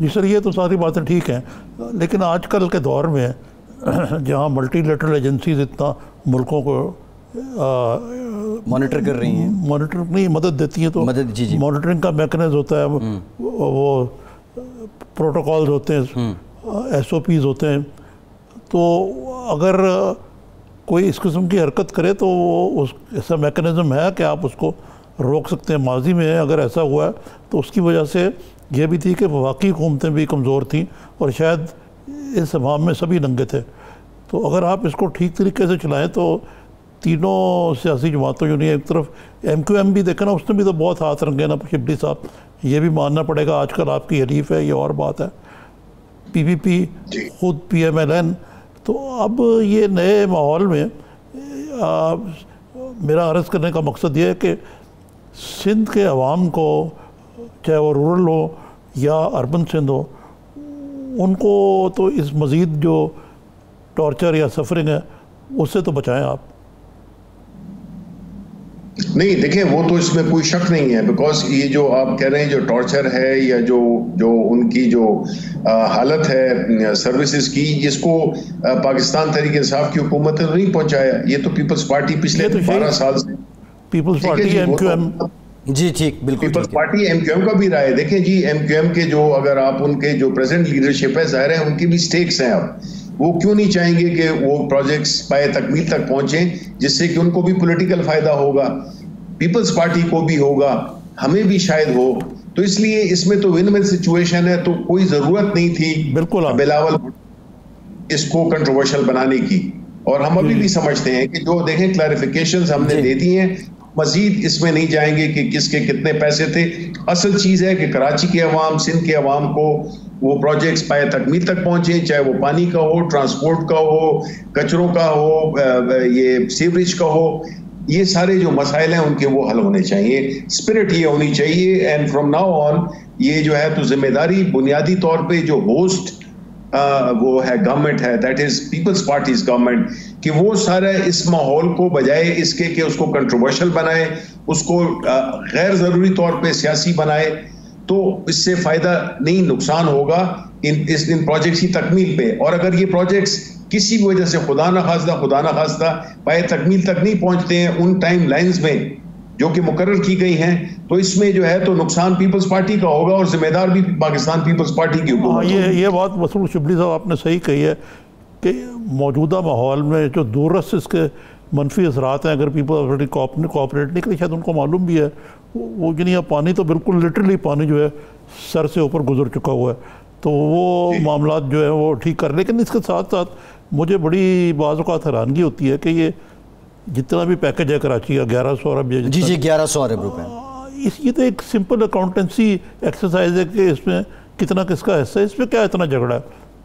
جی سر یہ تو ساری باتیں ٹھیک ہیں، لیکن آج کل کے دور میں جہاں ملٹی لیٹرل ایجنسیز اتنا ملکوں کو مانیٹر کر رہی ہیں، مانیٹر نہیں مدد دیتی ہیں، تو مانیٹرنگ کا میکنزم ہوتا ہے، وہ پروٹوکالز ہوتے ہیں، ایس او پیز ہوتے ہیں، تو اگر کوئی اس قسم کی حرکت کرے تو اس ایسا میکنزم ہے کہ آپ اس کو روک سکتے ہیں۔ ماضی میں اگر ایسا ہوا ہے تو اس کی وجہ سے یہ بھی تھی کہ وفاقی حکومتیں بھی کمزور تھیں اور شاید اس عوام میں سبھی ننگے تھے، تو اگر آپ اس کو ٹھیک طریقے سے چلائیں تو تینوں سیاسی جماعتوں، یعنی ایک طرف ایم کیو ایم بھی دیکھیں نا، اس نے بھی تو بہت ہاتھ رنگے نا شبلی صاحب، یہ بھی ماننا پڑے گا آج کل آپ کی حریف ہے، یہ اور بات ہے، پی پی پی خود پی ایم ایل این، تو اب یہ نئے ماحول میں میرا عرض کرنے کا مقصد یہ ہے کہ سندھ کے عوام کو، چاہے وہ رورل ہو یا اربن سندھ ہو، ان کو تو اس مزید جو ٹارچر یا سفرنگ ہے اس سے تو بچائیں آپ۔ نہیں دیکھیں، وہ تو اس میں کوئی شک نہیں ہے، بیکاز یہ جو آپ کہہ رہے ہیں جو ٹارچر ہے یا جو ان کی جو حالت ہے سروسز کی، اس کو پاکستان تحریک انصاف کی حکومت نے نہیں پہنچایا، یہ تو پیپلز پارٹی پچھلے 12 سال سے، people's party M Q M, جی ٹھیک، بالکل people's party M Q M کا بھی رائے دیکھیں جی، ایم کیو ایم کے جو اگر آپ ان کے جو پریزنٹ لیڈرشپ ہے، ظاہر ہے ان کی بھی سٹیکس ہیں، اب وہ کیوں نہیں چاہیں گے کہ وہ پروجیکٹس پائے تکمیل تک پہنچیں، جس سے کہ ان کو بھی پولیٹیکل فائدہ ہوگا، پیپلز پارٹی کو بھی ہوگا، ہمیں بھی شاید ہو، تو اس لیے اس میں تو ون ون سچویشن ہے، تو کوئی ضرورت نہیں تھی بلاول اس کو کنٹروورشل بنانے کی، اور ہم ابھی بھی سمجھتے ہیں کہ جو دیکھیں کلیریفیکیشنز ہم نے دے دی ہیں، مزید اس میں نہیں جائیں گے کہ کس کے کتنے پیسے تھے، اصل چیز ہے کہ کراچی کے عوام، سندھ کے عوام کو وہ پروجیکٹس پائے تکمیل تک پہنچیں، چاہے وہ پانی کا ہو، ٹرانسپورٹ کا ہو، کچروں کا ہو، یہ سیوریج کا ہو، یہ سارے جو مسائل ہیں ان کے وہ حل ہونے چاہیے، اسپرٹ یہ ہونی چاہیے، اینڈ فرام ناؤ آن یہ جو ہے تو ذمہ داری بنیادی طور پہ جو ہوسٹ وہ ہے گورنمنٹ ہے، that is People's Party's government, کہ وہ سارا اس ماحول کو بجائے اس کے کہ اس کو کنٹروورشل بنائے، اس کو غیر ضروری طور پہ سیاسی بنائے، تو اس سے فائدہ نہیں نقصان ہوگا ان پروجیکٹس کی تکمیل پہ، اور اگر یہ پروجیکٹس کسی بھی وجہ سے خدا نخواستہ پائے تکمیل تک نہیں پہنچتے ہیں ان ٹائم لائنز میں جو کہ مقرر کی گئی ہیں، تو اس میں جو ہے تو نقصان پیپلز پارٹی کا ہوگا اور ذمہ دار بھی پاکستان پیپلز پارٹی کی حکومت ہوگی۔ یہ بات مسعود شبلی صاحب آپ نے صحیح کہی ہے کہ موجودہ ماحول میں جو دورس اس کے منفی اثرات ہیں، اگر پیپل کوآپریٹ نہیں کرے، شاید ان کو معلوم بھی ہے، وہ یعنی پانی تو بالکل لٹرلی پانی جو ہے سر سے اوپر گزر چکا ہوا ہے، تو وہ معاملات جو ہے وہ ٹھیک کر، لیکن اس کے ساتھ ساتھ مجھے بڑی بعض اوقات حیرانگی ہوتی ہے کہ یہ جتنا بھی پیکج ہے کراچی کا 1100 ارب، جی 1100 ارب روپے، یہ تو ایک سمپل اکاؤنٹنسی ایکسرسائز ہے کہ اس میں کتنا کس کا حصہ ہے، اس میں کیا اتنا جھگڑا ہے،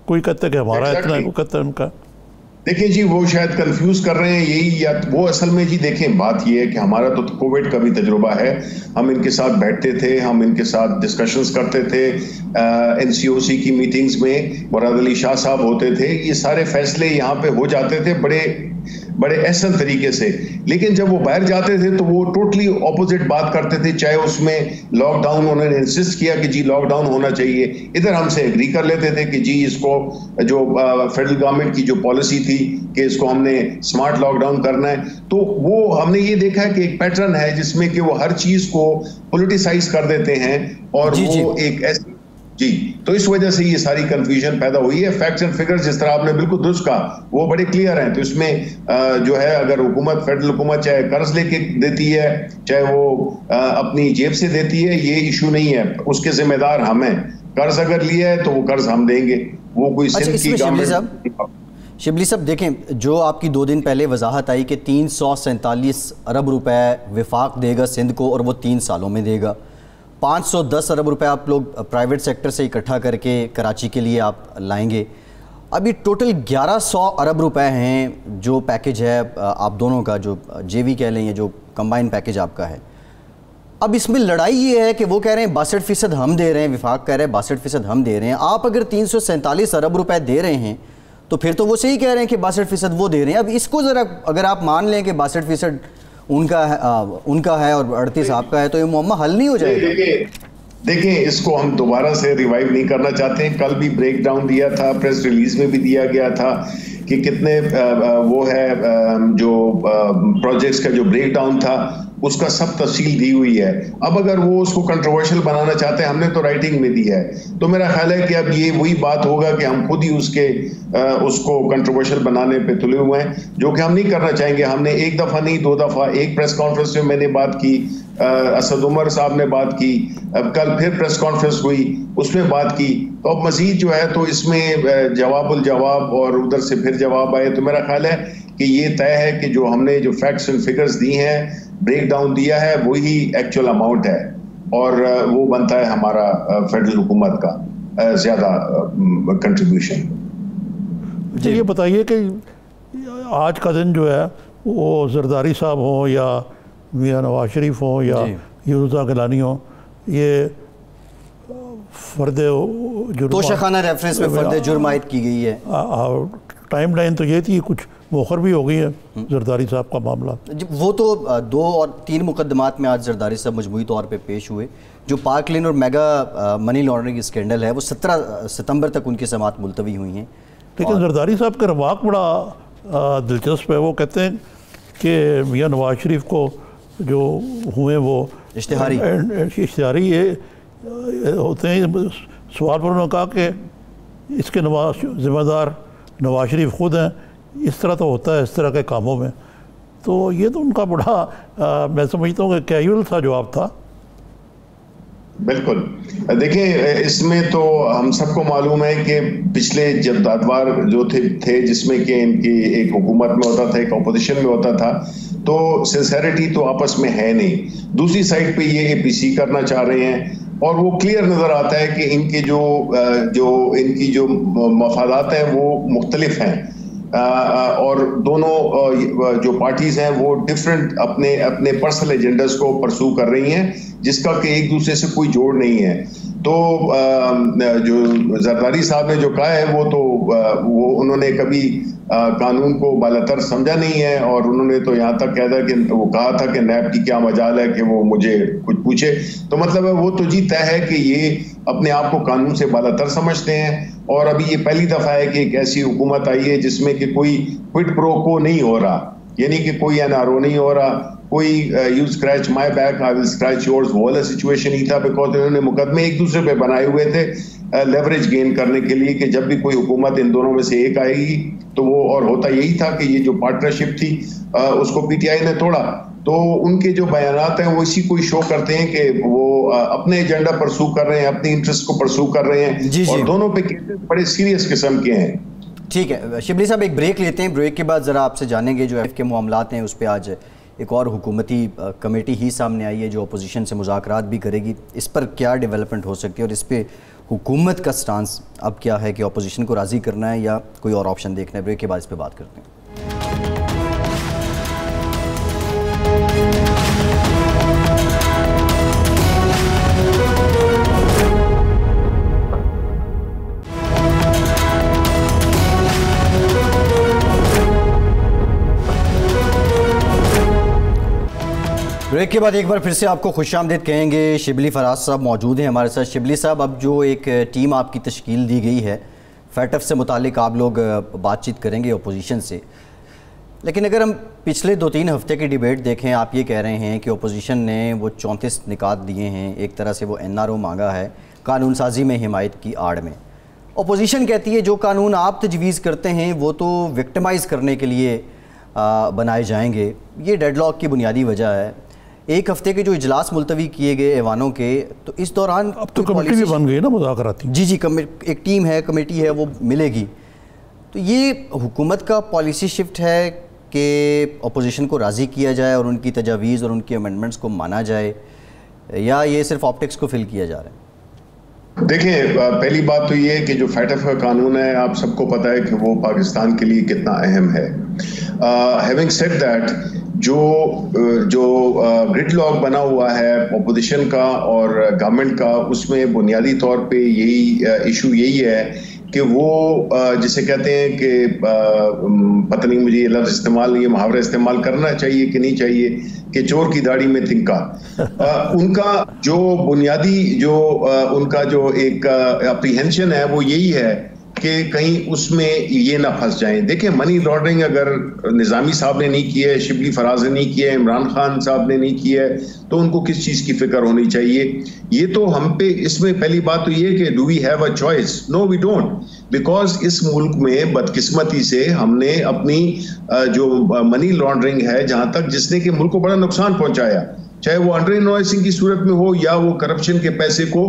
کوئی کہتا ہے کہ ہمارا اتنا ہے، کوئی کہتا ہے ان کا۔ دیکھیں جی وہ شاید کنفیوز کر رہے ہیں یہی، یا وہ اصل میں جی دیکھیں بات یہ ہے کہ ہمارا تو کووڈ کا بھی تجربہ ہے، ہم ان کے ساتھ بیٹھتے تھے، ہم ان کے ساتھ ڈسکشنز کرتے تھے، این سی او سی کی میٹنگز میں مراد علی شاہ صاحب ہوتے تھے، یہ سارے فیصلے یہاں پہ ہو جاتے تھے بڑے احسن طریقے سے، لیکن جب وہ باہر جاتے تھے تو وہ ٹوٹلی اپوزٹ بات کرتے تھے، چاہے اس میں لاک ڈاؤن انہوں نے انسسٹ کیا کہ جی لاک ڈاؤن ہونا چاہیے، ادھر ہم سے ایگری کر لیتے تھے کہ جی اس کو جو فیڈرل گورنمنٹ کی جو پالیسی تھی کہ اس کو ہم نے اسمارٹ لاک ڈاؤن کرنا ہے، تو وہ ہم نے یہ دیکھا ہے کہ ایک پیٹرن ہے جس میں کہ وہ ہر چیز کو پولیٹیسائز کر دیتے ہیں، اور وہ ایک ایسی جی، تو اس وجہ سے یہ ساری کنفیوژن پیدا ہوئی ہے۔ فیکٹس اینڈ فگرز جس طرح آپ نے بالکل درست کہا وہ بڑے کلیئر ہیں، تو اس میں جو ہے اگر حکومت، فیڈرل حکومت چاہے قرض لے کے دیتی ہے، چاہے وہ اپنی جیب سے دیتی ہے، یہ ایشو نہیں ہے، اس کے ذمہ دار ہم ہیں، قرض اگر لیا ہے تو وہ قرض ہم دیں گے، وہ کوئی سندھ کی گورنمنٹ۔ شبلی صاحب دیکھیں، جو آپ کی 2 دن پہلے وضاحت آئی کہ 347 ارب روپے وفاق دے گا سندھ کو، اور وہ 3 سالوں میں دے گا، 510 ارب روپے آپ لوگ پرائیویٹ سیکٹر سے اکٹھا کر کے کراچی کے لیے آپ لائیں گے، اب یہ ٹوٹل 1100 ارب روپے ہیں جو پیکج ہے آپ دونوں کا، جو جے وی کہہ لیں یا جو کمبائن پیکج آپ کا ہے۔ اب اس میں لڑائی یہ ہے کہ وہ کہہ رہے ہیں 62% ہم دے رہے ہیں، وفاق کہہ رہے ہیں 62% ہم دے رہے ہیں، آپ اگر 347 ارب روپے دے رہے ہیں تو پھر تو وہ صحیح کہہ رہے ہیں کہ 62% وہ دے رہے ہیں۔ اب اس کو ذرا اگر آپ مان لیں کہ 62% ان کا ہے اور 38 آپ کا ہے، تو یہ معاملہ حل نہیں ہو جائے گا۔ دیکھیں اس کو ہم دوبارہ سے ریوائیو نہیں کرنا چاہتے ہیں. کل بھی بریک ڈاؤن دیا تھا, پریس ریلیز میں بھی دیا گیا تھا کہ کتنے وہ ہے جو پروجیکٹس کا جو بریک ڈاؤن تھا اس کا سب تفصیل دی ہوئی ہے. اب اگر وہ اس کو کنٹروورشل بنانا چاہتے ہیں, ہم نے تو رائٹنگ میں دیا ہے, تو میرا خیال ہے کہ اب یہ وہی بات ہوگا کہ ہم خود ہی اس کو کنٹروورشل بنانے پہ تلے ہوئے ہیں, جو کہ ہم نہیں کرنا چاہیں گے. ہم نے ایک دفعہ نہیں 2 دفعہ, ایک پریس کانفرنس میں میں نے بات کی, اسد عمر صاحب نے بات کی, اب کل پھر پریس کانفرنس ہوئی اس میں بات کی. تو اب مزید جو ہے تو اس میں جواب الجواب اور ادھر سے پھر جواب آئے. تو میرا خیال ہے کہ یہ طے ہے کہ جو ہم نے جو فیکٹس اینڈ فگرز دی ہیں, بریک ڈاؤن دیا ہے, وہی ایکچوئل اماؤنٹ ہے, اور وہ بنتا ہے ہمارا فیڈرل حکومت کا زیادہ کنٹریبیوشن. جی یہ بتائیے کہ آج کا دن جو ہے وہ زرداری صاحب ہوں یا میاں نواز شریف ہوں یا یوسف گیلانی ہوں, یہ فرد جرم توشخانہ ریفرنس میں فرد جرم عائد کی گئی ہے. ٹائم لائن تو یہ تھی, کچھ مؤخر بھی ہو گئی ہے زرداری صاحب کا معاملہ. وہ تو 2 اور 3 مقدمات میں آج زرداری صاحب مجموعی طور پہ پیش ہوئے. جو پارک لین اور میگا منی لانڈرنگ اسکینڈل ہے وہ 17 ستمبر تک ان کی سماعت ملتوی ہوئی ہیں. لیکن زرداری صاحب کا ریمارک بڑا دلچسپ ہے. وہ کہتے ہیں کہ میاں نواز شریف کو جو ہوئے وہ اشتہاری یہ ہوتے ہیں. سوال پر انہوں نے کہا کہ اس کے ذمہ دار نواز شریف خود ہیں, اس طرح تو ہوتا ہے اس طرح کے کاموں میں. تو یہ تو ان کا بڑا میں سمجھتا ہوں کہ کیجول سا جواب تھا. بالکل. دیکھیں اس میں تو ہم سب کو معلوم ہے کہ پچھلے جب ادوار جو تھے جس میں کہ ان کی ایک حکومت میں ہوتا تھا, ایک اپوزیشن میں ہوتا تھا, تو سنسیریٹی تو آپس میں ہے نہیں. دوسری سائڈ پہ یہ اے پی سی کرنا چاہ رہے ہیں, اور وہ کلیئر نظر آتا ہے کہ ان کے ان کی جو مفادات ہیں وہ مختلف ہیں, اور دونوں جو پارٹیز ہیں وہ ڈیفرنٹ اپنے پرسنل ایجنڈاز کو پرسو کر رہی ہیں, جس کا کہ ایک دوسرے سے کوئی جوڑ نہیں ہے. تو جو زرداری صاحب نے جو کہا ہے وہ انہوں نے کبھی قانون کو بالاتر سمجھا نہیں ہے, اور انہوں نے تو یہاں تک کہا تھا کہ نیب کی کیا مجال ہے کہ وہ مجھے کچھ پوچھے. تو مطلب ہے وہ تو جی طے ہے کہ یہ اپنے آپ کو قانون سے بالاتر سمجھتے ہیں, اور ابھی یہ پہلی دفعہ ہے کہ ایک ایسی حکومت آئی ہے جس میں کہ کوئی کوئٹ پرو کو نہیں ہو رہا, یعنی کہ کوئی این آر او نہیں ہو رہا, کوئی you scratch my back I will scratch yours, وہ والا سچویشن ہی تھا. بیکاز انہوں نے مقدمے ایک دوسرے پہ بنائے ہوئے تھے لیوریج گین کرنے کے لیے کہ جب بھی کوئی حکومت ان دونوں میں سے ایک آئے گی تو وہ, اور ہوتا یہی تھا کہ یہ جو پارٹنرشپ تھی اس کو پی ٹی آئی نے توڑا. تو ان کے جو بیانات ہیں وہ اسی کو شو کرتے ہیں کہ وہ اپنے ایجنڈا پرسو کر رہے ہیں, اپنی انٹرسٹ کو پرسو کر رہے ہیں, اور دونوں پہ بڑے سیریس قسم کے ہیں. ٹھیک ہے شبلی صاحب, ایک بریک لیتے ہیں. بریک کے بعد ذرا آپ سے جانیں گے جو ایف کے معاملات ہیں اس پہ آج ایک اور حکومتی کمیٹی ہی سامنے آئی ہے جو اپوزیشن سے مذاکرات بھی کرے گی. اس پر کیا ڈیولپمنٹ ہو سکتی ہے, اور اس پہ حکومت کا سٹانس اب کیا ہے کہ اپوزیشن کو راضی کرنا ہے یا کوئی اور آپشن دیکھنا ہے. بریک کے بعد اس پہ بات کرتے ہیں. بریک کے بعد ایک بار پھر سے آپ کو خوش آمدید کہیں گے. شبلی فراز صاحب موجود ہیں ہمارے ساتھ. شبلی صاحب, اب جو ایک ٹیم آپ کی تشکیل دی گئی ہے, فیٹف سے متعلق آپ لوگ بات چیت کریں گے اپوزیشن سے, لیکن اگر ہم پچھلے 2-3 ہفتے کی ڈیبیٹ دیکھیں, آپ یہ کہہ رہے ہیں کہ اپوزیشن نے وہ 34 نکات دیے ہیں, ایک طرح سے وہ این آر او مانگا ہے قانون سازی میں حمایت کی آڑ میں. اپوزیشن کہتی ہے جو قانون آپ تجویز کرتے ہیں وہ تو وکٹمائز کرنے کے لیے بنائے جائیں گے. یہ ڈیڈ لاک کی بنیادی وجہ ہے. ایک ہفتے کے جو اجلاس ملتوی کیے گئے ایوانوں کے, تو اس دوران اب تو کمیٹی بھی بن گئی نا مذاکراتی. جی ایک ٹیم ہے, کمیٹی ہے, وہ ملے گی. تو یہ حکومت کا پالیسی شفٹ ہے کہ اپوزیشن کو راضی کیا جائے اور ان کی تجاویز اور ان کی امینڈمنٹس کو مانا جائے, یا یہ صرف آپٹکس کو فل کیا جا رہا ہے؟ دیکھیں پہلی بات تو یہ ہے کہ جو فیٹف کا قانون ہے آپ سب کو پتہ ہے کہ وہ پاکستان کے لیے کتنا اہم ہے. ہیونگ سیڈ دیٹ, جو گرڈ لاک بنا ہوا ہے اپوزیشن کا اور گورنمنٹ کا, اس میں بنیادی طور پہ یہی ایشو یہی ہے کہ وہ جسے کہتے ہیں کہ پتہ نہیں مجھے یہ لفظ استعمال, یہ محاورہ استعمال کرنا چاہیے کہ نہیں چاہیے, کہ چور کی داڑھی میں تنکا. ان کا جو بنیادی جو ان کا جو ایک اپریہنشن ہے وہ یہی ہے کہ کہیں اس میں یہ نہ پھنس جائیں. دیکھیں منی لانڈرنگ اگر نظامی صاحب نے نہیں کی ہے, شبلی فراز نے نہیں کی ہے, عمران خان صاحب نے نہیں کی ہے, تو ان کو کس چیز کی فکر ہونی چاہیے؟ یہ تو ہم پہ اس میں پہلی بات تو یہ کہ do we have a choice? No we don't, because اس ملک میں بدقسمتی سے ہم نے اپنی جو منی لانڈرنگ ہے جہاں تک جس نے کہ ملک کو بڑا نقصان پہنچایا, چاہے وہ انڈر انوائسنگ کی صورت میں ہو یا وہ کرپشن کے پیسے کو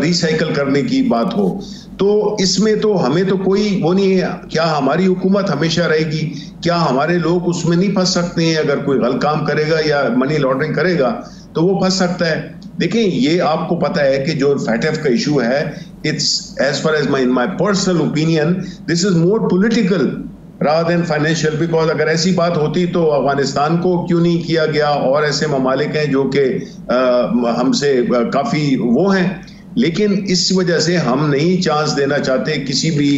ریسائیکل کرنے کی بات ہو, تو اس میں تو ہمیں تو کوئی وہ نہیں ہے. کیا ہماری حکومت ہمیشہ رہے گی؟ کیا ہمارے لوگ اس میں نہیں پھنس سکتے ہیں؟ اگر کوئی غلط کام کرے گا یا منی لانڈرنگ کرے گا تو وہ پھنس سکتا ہے. دیکھیں یہ آپ کو پتا ہے کہ جو فیٹف کا ایشو ہے, it's as far as my personal opinion this is more political rather than financial, because اگر ایسی بات ہوتی تو افغانستان کو کیوں نہیں کیا گیا, اور ایسے ممالک ہیں جو کہ ہم سے کافی وہ ہیں, لیکن اس وجہ سے ہم نہیں چانس دینا چاہتے کسی بھی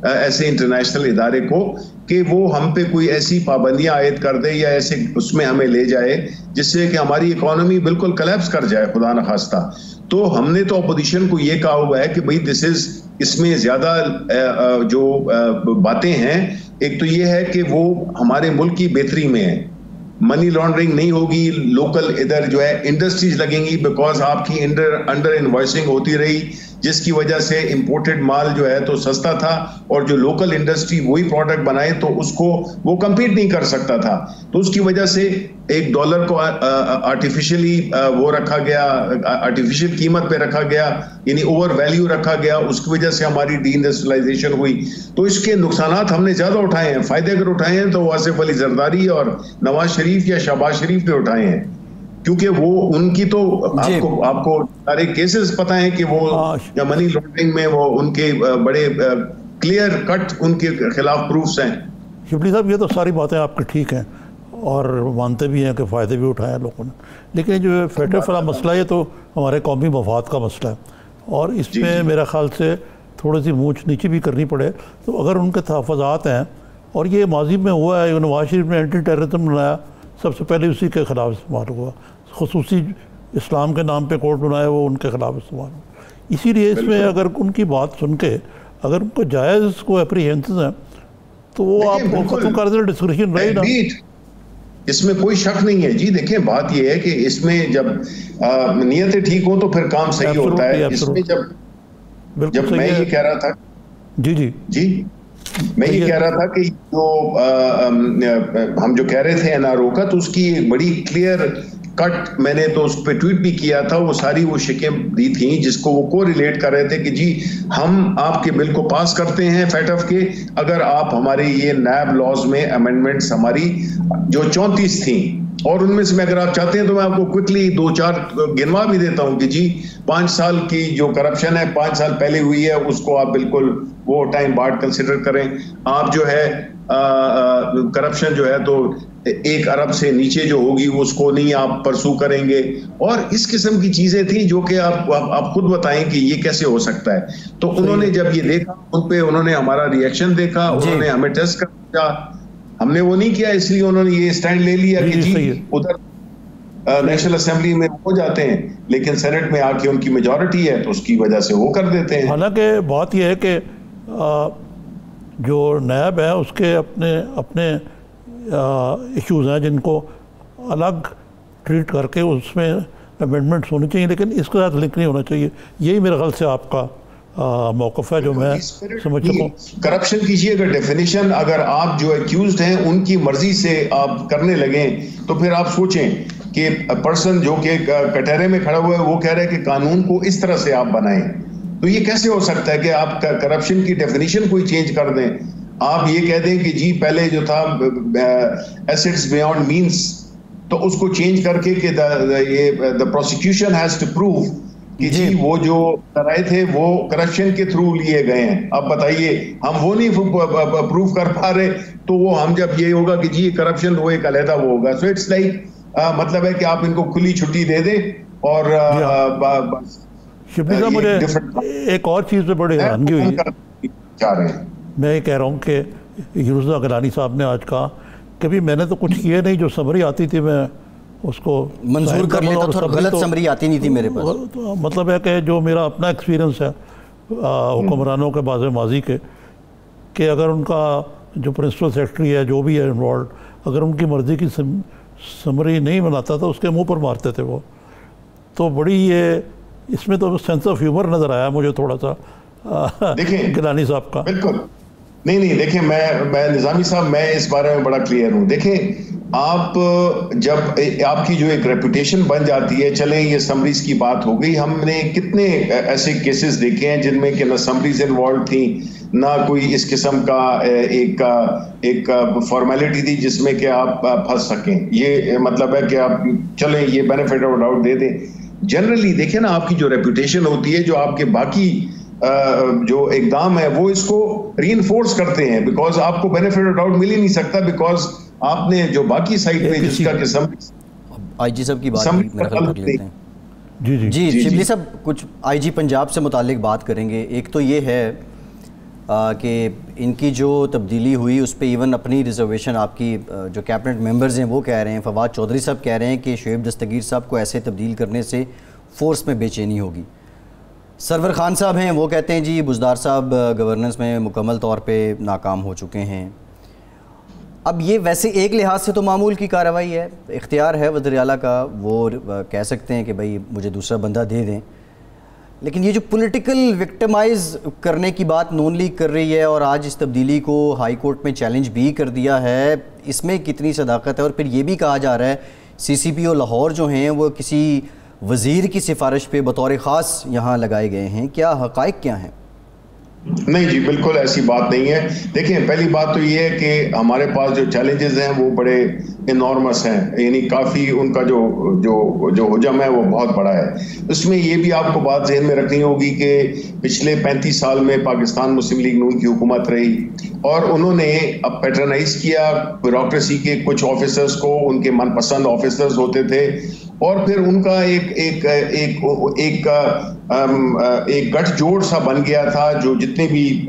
ایسے انٹرنیشنل ادارے کو کہ وہ ہم پہ کوئی ایسی پابندیاں عائد کر دے یا ایسے اس میں ہمیں لے جائے جس سے کہ ہماری اکانومی بالکل کلیپس کر جائے خدا نخواستہ. تو ہم نے تو اپوزیشن کو یہ کہا ہوا ہے کہ بھئی اس میں زیادہ جو باتیں ہیں, ایک تو یہ ہے کہ وہ ہمارے ملک کی بہتری میں ہے, منی لانڈرنگ نہیں ہوگی, لوکل ادھر جو ہے انڈسٹریز لگیں گی, بیکاز آپ کی انڈر انوائسنگ ہوتی رہی جس کی وجہ سے امپورٹڈ مال جو ہے تو سستا تھا, اور جو لوکل انڈسٹری وہی پروڈکٹ بنائے تو اس کو وہ کمپیٹ نہیں کر سکتا تھا, تو اس کی وجہ سے $1 کو آرٹیفیشلی وہ رکھا گیا, آرٹیفیشل قیمت پہ رکھا گیا, یعنی اوور ویلیو رکھا گیا, اس کی وجہ سے ہماری ڈی انڈسٹریلائزیشن ہوئی. تو اس کے نقصانات ہم نے زیادہ اٹھائے ہیں, فائدے اگر اٹھائے ہیں تو آصف علی زرداری اور نواز شریف یا شہباز شریف نے اٹھائے ہیں, کیونکہ وہ ان کی تو آپ کو سارے کیسز پتہ ہیں کہ وہ یا منی لانڈرنگ میں وہ ان کے بڑے کلیئر کٹ ان کے خلاف پروفز ہیں. شبلی صاحب یہ تو ساری باتیں آپ کی ٹھیک ہیں اور مانتے بھی ہیں کہ فائدے بھی اٹھائے ہیں لوگوں نے, لیکن جو فیٹف والا مسئلہ ہے تو ہمارے قومی مفاد کا مسئلہ ہے, اور اس میں میرا خیال سے تھوڑی سی مونچھ نیچی بھی کرنی پڑے. تو اگر ان کے تحفظات ہیں, اور یہ ماضی میں ہوا ہے, نواز شریف نے اینٹی ٹیررزم بنایا, سب سے پہلے اسی کے خلاف استعمال ہوا, خصوصی اسلام کے نام پہ کورٹ بنایا وہ ان کے خلاف استعمال ہوا. اسی لیے اس میں اگر ان کی بات سن کے اگر ان کو جائز کو اپریہنسز ہیں تو وہ آپ کو ختم کر دیں, ڈسکریشن رہے نا, اس میں کوئی شک نہیں ہے. جی دیکھیں بات یہ ہے کہ اس میں جب نیتیں ٹھیک ہوں تو پھر کام صحیح ہوتا ہے. اس میں جب میں یہ کہہ رہا تھا میں یہ کہہ رہا تھا کہ جو ہم جو کہہ رہے تھے این آر او کا, تو اس کی ایک بڑی کلیئر کٹ میں نے تو اس پہ ٹویٹ بھی کیا تھا, وہ ساری وہ شکیں دی تھیں جس کو وہ کو ریلیٹ کر رہے تھے کہ جی ہم آپ کے بل کو پاس کرتے ہیں فیٹف کے, اگر آپ ہمارے یہ نیب لاز میں امینڈمنٹس ہماری جو 34 تھیں, اور ان میں سے میں اگر آپ چاہتے ہیں تو میں آپ کو کوئکلی 2-4 گنوا بھی دیتا ہوں کہ جی 5 سال کی جو کرپشن ہے 5 سال پہلے ہوئی ہے اس کو آپ بالکل وہ ٹائم بارڈ کنسیڈر کریں. آپ جو ہے کرپشن جو ہے تو 1 ارب سے نیچے جو ہوگی اس کو نہیں آپ پرسو کریں گے, اور اس قسم کی چیزیں تھیں جو کہ آپ خود بتائیں کہ یہ کیسے ہو سکتا ہے. تو انہوں نے جب یہ دیکھا, ان پہ انہوں نے ہمارا ریئیکشن دیکھا, انہوں نے ہمیں ٹیسٹ کر دیا, ہم نے وہ نہیں کیا, اس لیے انہوں نے یہ سٹینڈ لے لیا کہ جی ادھر نیشنل اسمبلی میں ہو جاتے ہیں لیکن سینٹ میں آ کے ان کی میجورٹی ہے تو اس کی وجہ سے وہ کر دیتے ہیں. حالانکہ بات یہ ہے کہ جو نیب ہے اس کے اپنے ایشوز ہیں جن کو الگ ٹریٹ کر کے اس میں امینڈمنٹس ہونی چاہیے, لیکن اس کے ساتھ لنک نہیں ہونا چاہیے. یہی میرے خیال سے آپ کا موقف ہے جو میں سمجھ سکوں. کرپشن کیجیے اگر ڈیفینیشن, اگر آپ جو ایکیوزڈ ہیں ان کی مرضی سے آپ کرنے لگیں تو پھر آپ سوچیں کہ پرسن جو کہ کٹہرے میں کھڑا ہوا ہے وہ کہہ رہا ہے کہ قانون کو اس طرح سے آپ بنائیں, تو یہ کیسے ہو سکتا ہے کہ آپ کرپشن کی ڈیفینیشن کوئی چینج کر دیں. آپ یہ کہہ دیں کہ جی پہلے جو تھا ایسٹس بیونڈ مینس, تو اس کو چینج کر کے کہ the prosecution has to prove کہ جی وہ جو کرائے تھے وہ کرپشن کے تھرو لیے گئے ہیں. اب بتائیے ہم وہ نہیں پروف کر پا رہے, تو وہ ہم جب یہ ہوگا کہ جی کرپشن وہ ایک علیحدہ وہ ہوگا. سو اٹس لائک مطلب ہے کہ آپ ان کو کھلی چھٹی دے دیں. اور شبلی صاحب مجھے ایک اور چیز پہ بڑی حیرانگی ہوئی ہے. میں یہ کہہ رہا ہوں کہ یونس گیلانی صاحب نے آج کہا کہ بھی میں نے تو کچھ کیا نہیں, جو سمری آتی تھی میں اس کو منظور کر لیتا تھا, غلط سمری آتی نہیں تھی میرے پاس. مطلب ہے کہ جو میرا اپنا ایکسپیرینس ہے حکمرانوں کے بعض ماضی کے, کہ اگر ان کا جو پرنسپل سیکرٹری ہے جو بھی ہے انوالوڈ, اگر ان کی مرضی کی سمری نہیں بناتا تو اس کے منہ پر مارتے تھے وہ. تو بڑی یہ اس میں تو سینس آف ہیومر نظر آیا مجھے تھوڑا سا گیلانی صاحب کا. بالکل نہیں دیکھیں میں نظامی صاحب میں اس بارے میں بڑا کلیئر ہوں. دیکھیں آپ جب آپ کی جو ایک ریپوٹیشن بن جاتی ہے, چلیں یہ سمریز کی بات ہو گئی, ہم نے کتنے ایسے کیسز دیکھے ہیں جن میں کہ نہ سمریز انوالوڈ تھیں نہ کوئی اس قسم کا ایک فارمیلٹی تھی جس میں کہ آپ پھنس سکیں. یہ مطلب ہے کہ آپ چلیں یہ بینیفٹ آف ڈاؤٹ دے دیں. جنرلی دیکھیں نا آپ کی جو ریپوٹیشن ہوتی ہے, جو آپ کے باقی جو اقدام ہے وہ اس کو ری انفورس کرتے ہیں, بیکاز آپ کو بینیفٹ آف ڈاؤٹ مل ہی نہیں سکتا, بیکاز آپ نے جو باقی سائٹ پہ جس کا قسم آئی جی صاحب کی بات میرا خیال کر لیتے ہیں. جی شبلی صاحب کچھ آئی جی پنجاب سے متعلق بات کریں گے. ایک تو یہ ہے کہ ان کی جو تبدیلی ہوئی اس پہ ایون اپنی ریزرویشن آپ کی جو کیبنٹ ممبرز ہیں وہ کہہ رہے ہیں, فواد چودھری صاحب کہہ رہے ہیں کہ شعیب دستگیر صاحب کو ایسے تبدیل کرنے سے فورس میں بے چینی ہوگی. سرور خان صاحب ہیں وہ کہتے ہیں جی بزدار صاحب گورننس میں مکمل طور پہ ناکام ہو چکے ہیں. اب یہ ویسے ایک لحاظ سے تو معمول کی کارروائی ہے, اختیار ہے وزیر اعلیٰ کا, وہ کہہ سکتے ہیں کہ بھائی مجھے دوسرا بندہ دے دیں, لیکن یہ جو پولیٹیکل وکٹمائز کرنے کی بات نون لیگ کر رہی ہے اور آج اس تبدیلی کو ہائی کورٹ میں چیلنج بھی کر دیا ہے, اس میں کتنی صداقت ہے؟ اور پھر یہ بھی کہا جا رہا ہے سی سی پی او لاہور جو ہیں وہ کسی وزیر کی سفارش پہ بطور خاص یہاں لگائے گئے ہیں. کیا حقائق کیا ہیں؟ نہیں جی بالکل ایسی بات نہیں ہے. دیکھیں پہلی بات تو یہ ہے کہ ہمارے پاس جو چیلنجز ہیں وہ بڑے انارمس ہیں, یعنی کافی ان کا جو حجم ہے وہ بہت بڑا ہے. اس میں یہ بھی آپ کو بات ذہن میں رکھنی ہوگی کہ پچھلے 35 سال میں پاکستان مسلم لیگ نون کی حکومت رہی اور انہوں نے اب پیٹرنائز کیا بیوروکریسی کے کچھ آفیسرز کو, ان کے من پسند آفیسرز ہوتے تھے, اور پھر ان کا ایک گٹھ جوڑ سا بن گیا تھا. جو جتنے بھی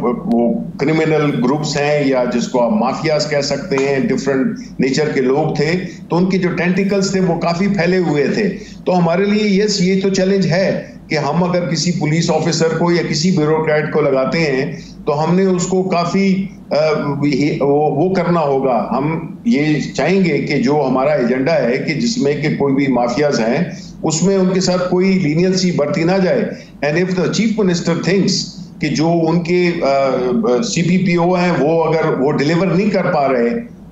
وہ کرمنل گروپس ہیں یا جس کو آپ مافیاز کہہ سکتے ہیں, ڈفرنٹ نیچر کے لوگ تھے, تو ان کے جو ٹینٹیکلز تھے وہ کافی پھیلے ہوئے تھے. تو ہمارے لیے یہ تو چیلنج ہے کہ ہم اگر کسی پولیس آفیسر کو یا کسی بیوروکریٹ کو لگاتے ہیں تو ہم نے اس کو کافی وہ کرنا ہوگا. ہم یہ چاہیں گے کہ جو ہمارا ایجنڈا ہے کہ جس میں کہ کوئی بھی مافیاز ہیں اس میں ان کے ساتھ کوئی لینینسی برتی نہ جائے. And if the chief minister thinks کہ جو ان کے سی پی پی او ہیں وہ اگر وہ ڈیلیور نہیں کر پا رہے,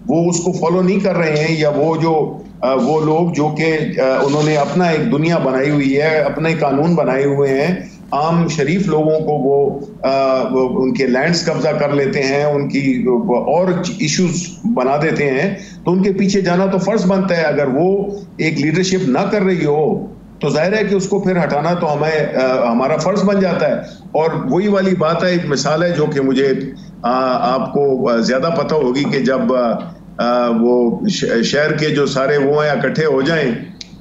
وہ اس کو فالو نہیں کر رہے ہیں, یا وہ لوگ جو کہ انہوں نے اپنا ایک دنیا بنائی ہوئی ہے, اپنے قانون بنائے ہوئے ہیں, عام شریف لوگوں کو وہ ان کے لینڈز قبضہ کر لیتے ہیں, ان کی اور ایشوز بنا دیتے ہیں, تو ان کے پیچھے جانا تو فرض بنتا ہے. اگر وہ ایک لیڈرشپ نہ کر رہی ہو تو ظاہر ہے کہ اس کو پھر ہٹانا تو ہمارا فرض بن جاتا ہے. اور وہی والی بات ہے, ایک مثال ہے جو کہ مجھے آپ کو زیادہ پتہ ہوگی کہ جب وہ شہر کے جو سارے وہ ہیں اکٹھے ہو جائیں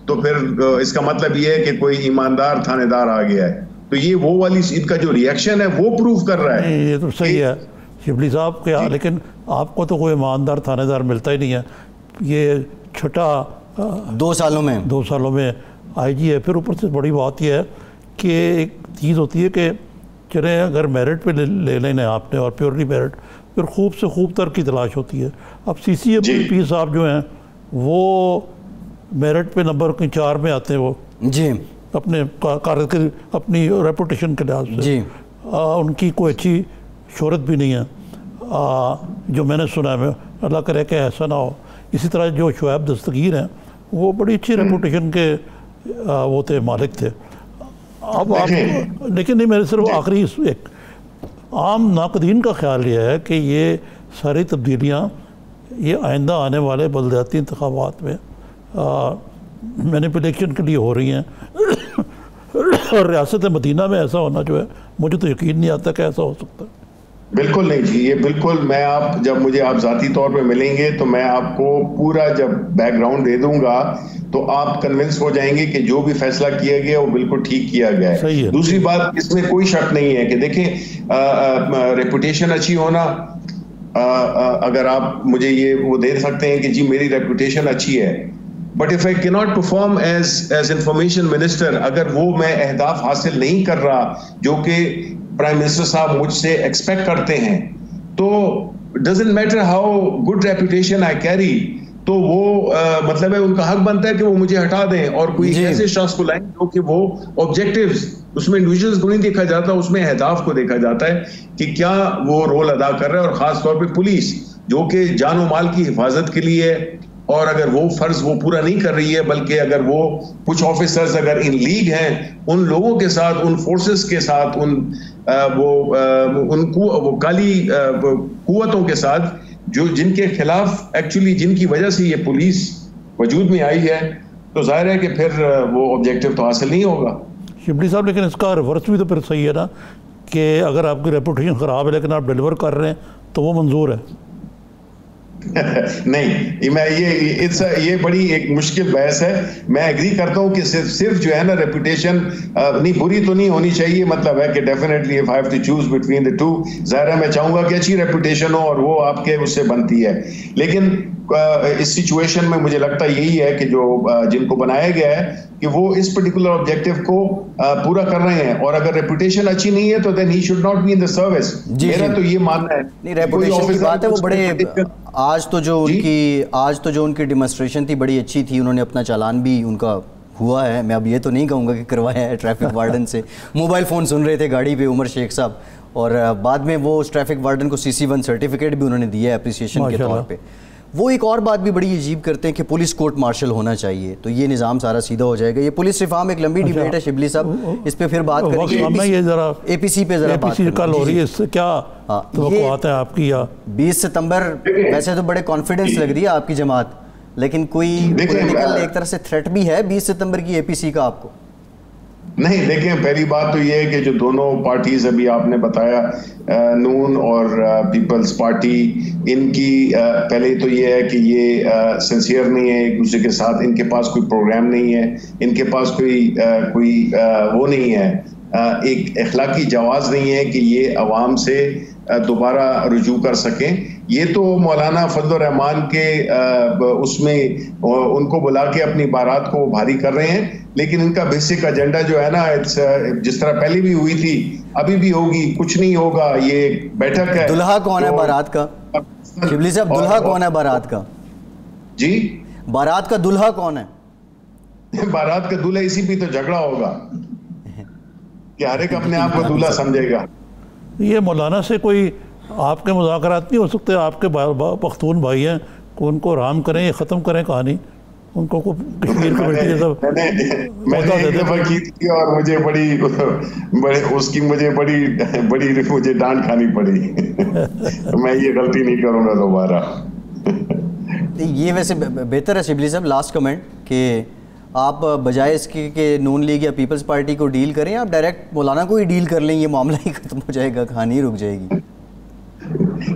تو پھر اس کا مطلب یہ ہے کہ کوئی ایماندار تھانے دار آ گیا ہے. تو یہ وہ والی ان کا جو ریئیکشن ہے وہ پروف کر رہا ہے. یہ تو صحیح ہے شبلی صاحب کیا, لیکن آپ کو تو کوئی ایماندار تھانے دار ملتا ہی نہیں ہے. یہ چھٹا 2 سالوں میں آئی جی ہے. پھر اوپر سے بڑی بات یہ ہے کہ ایک چیز ہوتی ہے کہ چلیں اگر میرٹ پہ لے لینا آپ نے اور پیورلی میرٹ, پھر خوب سے خوب تر کی تلاش ہوتی ہے. اب سی سی اے پی صاحب جو ہیں وہ میرٹ پہ نمبر 4 میں آتے ہیں, وہ جی اپنے اپنی ریپوٹیشن کے لحاظ سے جی ان کی کوئی اچھی شہرت بھی نہیں ہے جو میں نے سنا ہے. اللہ کرے کہ ایسا نہ ہو. اسی طرح جو شعیب دستگیر ہیں وہ بڑی اچھی ریپوٹیشن کے وہ تھے, مالک تھے. اب آپ لیکن نہیں, میرے صرف آخری ایک عام ناقدین کا خیال یہ ہے کہ یہ ساری تبدیلیاں یہ آئندہ آنے والے بلدیاتی انتخابات میں مینیپولیشن کے لیے ہو رہی ہیں. اور ریاست مدینہ میں ایسا ہونا جو ہے مجھے تو یقین نہیں آتا کہ ایسا ہو سکتا ہے. بالکل نہیں جی, یہ بالکل میں جب مجھے آپ ذاتی طور پہ ملیں گے تو میں آپ کو پورا جب بیک گراؤنڈ دے دوں گا تو آپ کنونس ہو جائیں گے کہ جو بھی فیصلہ کیا گیا وہ بالکل ٹھیک کیا گیا ہے. دوسری بات اس میں کوئی شک نہیں ہے کہ دیکھیں ریپوٹیشن اچھی ہونا, اگر آپ مجھے یہ وہ دے سکتے ہیں کہ جی میری ریپوٹیشن اچھی ہے بٹ اف آئی کی not perform as information minister, اگر وہ میں اہداف حاصل نہیں کر رہا جو کہ پرائم منسٹر صاحب مجھ سے ایکسپیکٹ کرتے ہیں, تو doesn't matter how good reputation I carry, تو وہ مطلب ہے ان کا حق بنتا ہے کہ وہ مجھے ہٹا دیں اور کوئی ایسے شخص کو لائیں جو کہ وہ آبجیکٹیوز, اس میں انڈیویجولز کو نہیں دیکھا جاتا, اس میں اہداف کو دیکھا جاتا ہے کہ کیا وہ رول ادا کر رہا ہے, اور خاص طور پہ پولیس جو کہ جان و مال کی حفاظت کے لیے, اور اگر وہ فرض وہ پورا نہیں کر رہی ہے, بلکہ اگر وہ کچھ آفیسرز اگر ان لیگ ہیں ان لوگوں کے ساتھ, ان فورسز کے ساتھ, وہ کالی قوتوں کے ساتھ جو جن کے خلاف ایکچولی جن کی وجہ سے یہ پولیس وجود میں آئی ہے, تو ظاہر ہے کہ پھر وہ آبجیکٹیو تو حاصل نہیں ہوگا. شبلی صاحب لیکن اس کا ریورس بھی تو پھر صحیح ہے نا, کہ اگر آپ کی ریپوٹیشن خراب ہے لیکن آپ ڈیلیور کر رہے ہیں تو وہ منظور ہے. نہیں, میں یہ بڑی ایک مشکل بحث ہے. میں ایگری کرتا ہوں کہ صرف جو ہے نا ریپوٹیشن نہیں بری تو نہیں ہونی چاہیے, مطلب ہے کہ definitely if I have to choose between the two, ظاہر ہے میں چاہوں گا کہ اچھی ریپوٹیشن ہو اور وہ آپ کے اس سے بنتی ہے, لیکن اس سچویشن میں مجھے لگتا یہی ہے کہ جو جن کو بنایا گیا ہے کہ وہ اس پرٹیکولر آبجیکٹیو کو پورا کر رہے ہیں, اور اگر ریپوٹیشن اچھی نہیں ہے تو then he should not be in the service. میرا تو یہ ماننا ہے. نہیں, ریپوٹیشن کی بات ہے, وہ بڑے آج تو جو ان کی ڈیمونسٹریشن تھی بڑی اچھی تھی, انہوں نے اپنا چالان بھی ان کا ہوا ہے, میں اب یہ تو نہیں کہوں گا کہ کروایا ہے ٹریفک وارڈن سے, موبائل فون سن رہے تھے گاڑی پہ عمر شیخ صاحب, اور بعد میں وہ اس ٹریفک وارڈن کو CC1 سرٹیفکیٹ بھی انہوں نے دیا ہے اپریسیشن کے طور پہ. وہ ایک اور بات بھی بڑی عجیب کرتے ہیں کہ پولیس کورٹ مارشل ہونا چاہیے, تو یہ نظام سارا سیدھا ہو جائے گا. یہ پولیس ریفارم ایک لمبی ڈیبیٹ ہے شبلی صاحب, اس پہ پھر بات کریں گے. APC پہ ذرا بات کل ہو رہی ہے, اس سے کیا توقعات ہیں آپ کی؟ 20 ستمبر ویسے تو بڑے کانفیڈنس لگ رہی ہے آپ کی جماعت, لیکن کوئی پولیٹیکل ایک طرح سے تھریٹ بھی ہے 20 ستمبر کی APC کا آپ کو؟ نہیں, دیکھیں پہلی بات تو یہ ہے کہ جو دونوں پارٹیز ابھی آپ نے بتایا, نون اور پیپلز پارٹی, ان کی پہلے تو یہ ہے کہ یہ سنسیئر نہیں ہے ایک دوسرے کے ساتھ, ان کے پاس کوئی پروگرام نہیں ہے, ان کے پاس کوئی وہ نہیں ہے, ایک اخلاقی جواز نہیں ہے کہ یہ عوام سے دوبارہ رجوع کر سکیں. یہ تو مولانا فضل الرحمان کے اس میں ان کو بلا کے اپنی بارات کو بھاری کر رہے ہیں, لیکن ان کا بیسک ایجنڈا جو ہے نا جس طرح پہلے بھی ہوئی تھی ابھی بھی ہوگی, کچھ نہیں ہوگا. یہ بیٹھک ہے. دلہا کون ہے بارات کا شبلی صاحب؟ دلہا کون ہے بارات کا؟ جی, بارات کا دلہا کون ہے؟ بارات کا دلہا اسی پہ تو جھگڑا ہوگا کہ ہر ایک اپنے آپ کو دلہا سمجھے گا. یہ مولانا سے کوئی آپ کے مذاکرات نہیں ہو سکتے؟ آپ کے پختون بھائی ہیں, ان کو رام کریں, یہ ختم کریں کہانی, ان کو کشمیر کمیٹی یہ سب. میں نے ایک دفعہ کی تھی اور مجھے اس کی مجھے ڈانٹ کھانی پڑی. میں یہ غلطی نہیں کروں گا دوبارہ. یہ ویسے بہتر ہے شبلی صاحب, لاسٹ کمنٹ کہ آپ بجائے اس کے کہ نون لیگ یا پیپلز پارٹی کو ڈیل کریں, آپ ڈائریکٹ مولانا کو ہی ڈیل کر لیں, یہ معاملہ ہی ختم ہو جائے گا, کہانی رک جائے گی.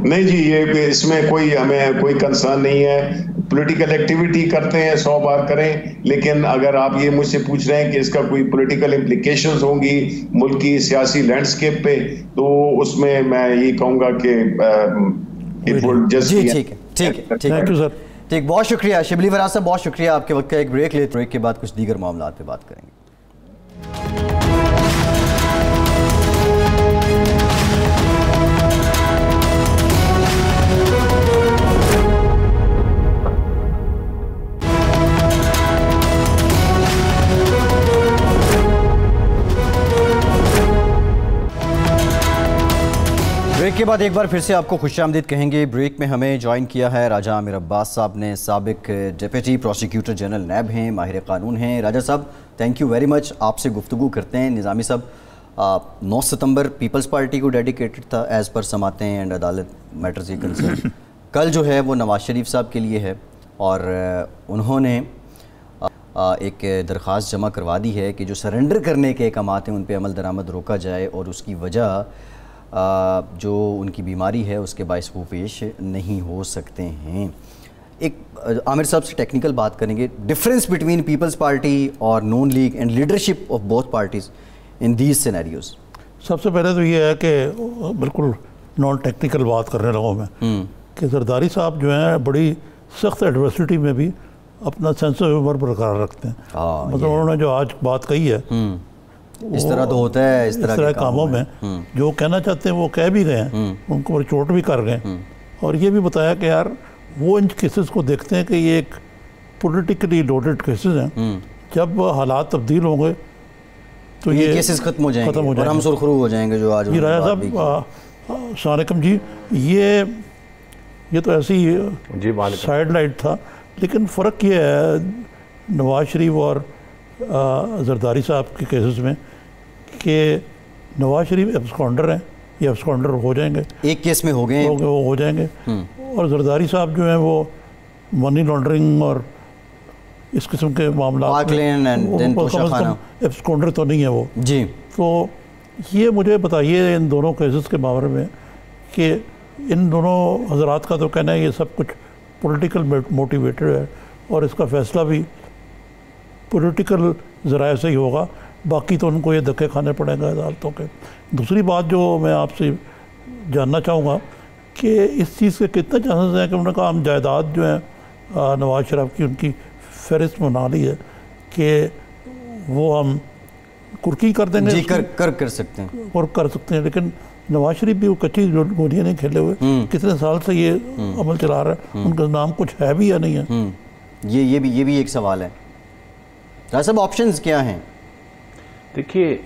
نہیں جی, یہ اس میں ہمیں کوئی کنسرن نہیں ہے. پولیٹیکل ایکٹیویٹی کرتے ہیں 100 بار کریں, لیکن اگر آپ یہ مجھ سے پوچھ رہے ہیں کہ اس کا کوئی پولیٹیکل امپلیکیشنز ہوں گی ملکی سیاسی لینڈسکیپ پہ, تو اس میں یہی کہوں گا کہ جی ٹھیک ہے. Thank you sir. ٹھیک, بہت شکریہ شبلی فراز صاحب, بہت شکریہ آپ کے وقت کا. ایک بریک لیتے, بریک کے بعد کچھ دیگر معاملات پہ بات کریں گے. بریک کے بعد ایک بار پھر سے آپ کو خوش آمدید کہیں گے. بریک میں ہمیں جوائن کیا ہے راجہ عامر عباس صاحب نے, سابق ڈپٹی پروسیکیوٹر جنرل نیب ہیں, ماہر قانون ہیں. راجہ صاحب تھینک یو ویری مچ, آپ سے گفتگو کرتے ہیں. نظامی صاحب 9 ستمبر پیپلز پارٹی کو ڈیڈیکیٹڈ تھا ایز پر سماعتیں اینڈ عدالت میٹرز یہ کنسرن. کل جو ہے وہ نواز شریف صاحب کے لیے ہے, اور انہوں نے ایک درخواست جمع کروا دی ہے کہ جو سرنڈر کرنے کے احکامات ہیں ان پہ عمل درآمد روکا جائے, اور اس کی وجہ جو ان کی بیماری ہے اس کے باعث وہ پیش نہیں ہو سکتے ہیں. ایک عامر صاحب سے ٹیکنیکل بات کریں گے, ڈفرینس بٹوین پیپلز پارٹی اور Noon league and leadership of both parties in these scenarios. سب سے پہلے تو یہ ہے کہ بالکل نان ٹیکنیکل بات کرنے لگوں میں کہ زرداری صاحب جو ہیں بڑی سخت ایڈورسٹی میں بھی اپنا سینس آف ہیومر برقرار رکھتے ہیں. مطلب انہوں نے جو آج بات کہی ہے اس طرح تو ہوتا ہے اس طرح کے کاموں میں جو کہنا چاہتے ہیں وہ کہہ بھی گئے ہیں, ان کو چوٹ بھی کر گئے, اور یہ بھی بتایا کہ یار وہ ان کیسز کو دیکھتے ہیں کہ یہ ایک پولیٹیکلی لوڈڈ کیسز ہیں, جب حالات تبدیل ہوں گے تو یہ کیسز ختم ہو جائیں گے اور ہم سرخرو ہو جائیں گے. جو آج جی راجہ صاحب السلام علیکم جی, یہ تو ایسی سائیڈ لائٹ تھا, لیکن فرق یہ ہے نواز شریف اور زرداری صاحب کے کیسز میں کہ نواز شریف ایبسکانڈر ہیں, یہ ایبسکانڈر ہو جائیں گے, ایک کیس میں ہو گئے وہ ہو جائیں گے, اور زرداری صاحب جو ہیں وہ منی لانڈرنگ اور اس قسم کے معاملات ایبسکانڈر تو نہیں ہے وہ جی. تو یہ مجھے بتائیے ان دونوں کیسز کے بارے میں کہ ان دونوں حضرات کا تو کہنا ہے یہ سب کچھ پولیٹیکل موٹیویٹڈ ہے اور اس کا فیصلہ بھی پولیٹیکل ذرائع سے ہی ہوگا, باقی تو ان کو یہ دھکے کھانے پڑیں گے عدالتوں کے. دوسری بات جو میں آپ سے جاننا چاہوں گا کہ اس چیز کے کتنے چانسز ہیں کہ انہوں نے کہا ہم جائیداد جو ہیں نواز شریف کی ان کی فہرست بنا لی ہے کہ وہ ہم کرکی کر دیں گے. جی کر سکتے ہیں اور کر سکتے ہیں, لیکن نواز شریف بھی وہ کچی گولیاں نہیں کھیلے ہوئے, کتنے سال سے یہ عمل چلا رہا ہے, ان کا نام کچھ ہے بھی یا نہیں ہے. یہ بھی ایک سوال ہے. راجہ صاحب آپشنز کیا ہیں؟ دیکھیے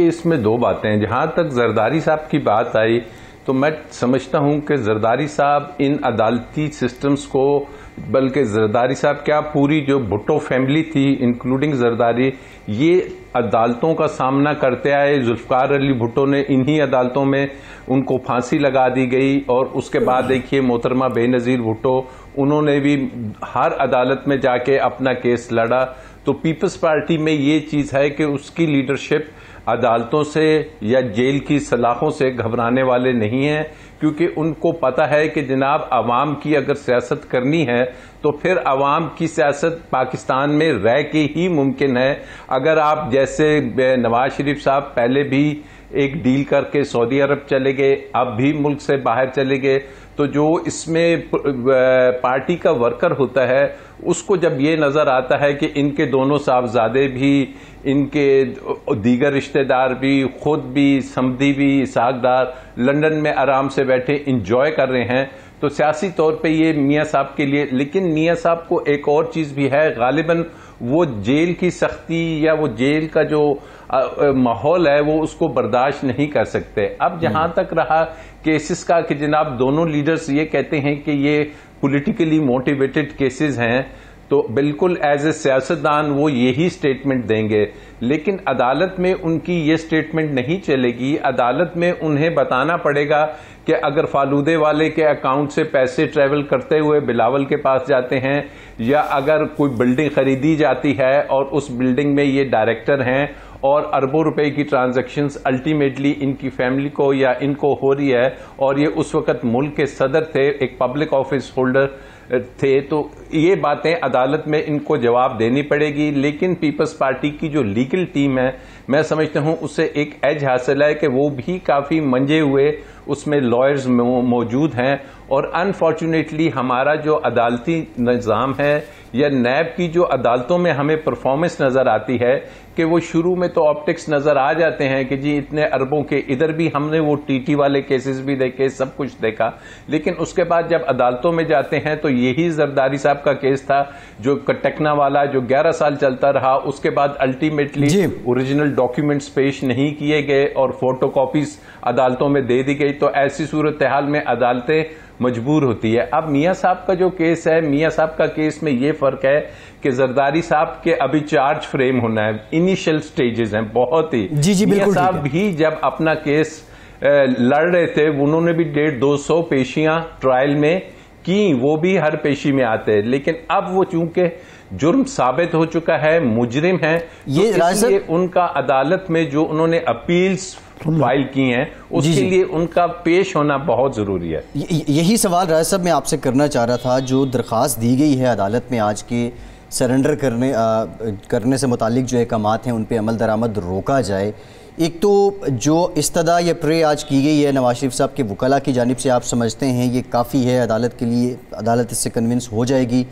اس میں دو باتیں ہیں. جہاں تک زرداری صاحب کی بات آئی تو میں سمجھتا ہوں کہ زرداری صاحب ان عدالتی سسٹمز کو, بلکہ زرداری صاحب کیا پوری جو بھٹو فیملی تھی انکلوڈنگ زرداری, یہ عدالتوں کا سامنا کرتے آئے. ذوالفقار علی بھٹو نے انہی عدالتوں میں ان کو پھانسی لگا دی گئی, اور اس کے بعد دیکھیے محترمہ بے نظیر بھٹو, انہوں نے بھی ہر عدالت میں جا کے اپنا کیس لڑا. تو پیپلز پارٹی میں یہ چیز ہے کہ اس کی لیڈرشپ عدالتوں سے یا جیل کی سلاخوں سے گھبرانے والے نہیں ہیں, کیونکہ ان کو پتہ ہے کہ جناب عوام کی اگر سیاست کرنی ہے تو پھر عوام کی سیاست پاکستان میں رہ کے ہی ممکن ہے. اگر آپ جیسے نواز شریف صاحب پہلے بھی ایک ڈیل کر کے سعودی عرب چلے گئے, اب بھی ملک سے باہر چلے گئے, تو جو اس میں پارٹی کا ورکر ہوتا ہے اس کو جب یہ نظر آتا ہے کہ ان کے دونوں صاحبزادے بھی, ان کے دیگر رشتہ دار بھی, خود بھی, سمدھی بھی, اسحاق ڈار لندن میں آرام سے بیٹھے انجوائے کر رہے ہیں, تو سیاسی طور پہ یہ میاں صاحب کے لیے. لیکن میاں صاحب کو ایک اور چیز بھی ہے, غالباً وہ جیل کی سختی یا وہ جیل کا جو ماحول ہے وہ اس کو برداشت نہیں کر سکتے. اب جہاں تک رہا کیسز کا کہ جناب دونوں لیڈرز یہ کہتے ہیں کہ یہ پولیٹیکلی موٹیویٹڈ کیسز ہیں, تو بالکل ایز اے سیاستدان وہ یہی سٹیٹمنٹ دیں گے, لیکن عدالت میں ان کی یہ سٹیٹمنٹ نہیں چلے گی. عدالت میں انہیں بتانا پڑے گا کہ اگر فالودے والے کے اکاؤنٹ سے پیسے ٹریول کرتے ہوئے بلاول کے پاس جاتے ہیں, یا اگر کوئی بلڈنگ خریدی جاتی ہے اور اس بلڈنگ میں یہ ڈائریکٹر ہیں اور اربوں روپے کی ٹرانزیکشنز الٹیمیٹلی ان کی فیملی کو یا ان کو ہو رہی ہے, اور یہ اس وقت ملک کے صدر تھے, ایک پبلک آفس ہولڈر تھے, تو یہ باتیں عدالت میں ان کو جواب دینی پڑے گی. لیکن پیپلز پارٹی کی جو لیگل ٹیم ہے میں سمجھتا ہوں اسے ایک ایج حاصل ہے کہ وہ بھی کافی منجے ہوئے اس میں لائرز موجود ہیں, اور انفارچونیٹلی ہمارا جو عدالتی نظام ہے یا نیب کی جو عدالتوں میں ہمیں پرفارمنس نظر آتی ہے کہ وہ شروع میں تو آپٹکس نظر آ جاتے ہیں کہ جی اتنے اربوں کے, ادھر بھی ہم نے وہ ٹی ٹی والے کیسز بھی دیکھے, سب کچھ دیکھا, لیکن اس کے بعد جب عدالتوں میں جاتے ہیں تو یہی زرداری صاحب کا کیس تھا جو ٹیکنا والا جو 11 سال چلتا رہا, اس کے بعد الٹیمیٹلی اوریجنل ڈاکیومنٹس پیش نہیں کیے گئے اور فوٹو کاپیز عدالتوں میں دے دی گئی, تو ایسی صورتحال میں عدالتیں مجبور ہوتی ہے. اب میاں صاحب کا جو کیس ہے, میاں صاحب کا کیس میں یہ فرق ہے کہ زرداری صاحب کے ابھی چارج فریم ہونا ہے, انیشل سٹیجز ہیں بہت ہی. میاں صاحب بھی جب اپنا کیس لڑ رہے تھے انہوں نے بھی 150-200 پیشیاں ٹرائل میں کی, وہ بھی ہر پیشی میں آتے, لیکن اب وہ چونکہ جرم ثابت ہو چکا ہے, مجرم ہیں, اس لیے ان کا عدالت میں جو انہوں نے اپیلز فائل کی ہیں اس کے لیے ان کا پیش ہونا بہت ضروری ہے. یہی سوال راجہ صاحب میں آپ سے کرنا چاہ رہا تھا. جو درخواست دی گئی ہے عدالت میں آج کے سرنڈر کرنے سے متعلق جو احکامات ہیں ان پہ عمل درآمد روکا جائے, ایک تو جو استدعا یا پرے آج کی گئی ہے نواز شریف صاحب کے وکلاء کی جانب سے, آپ سمجھتے ہیں یہ کافی ہے عدالت کے لیے, عدالت اس سے کنونس ہو جائے گی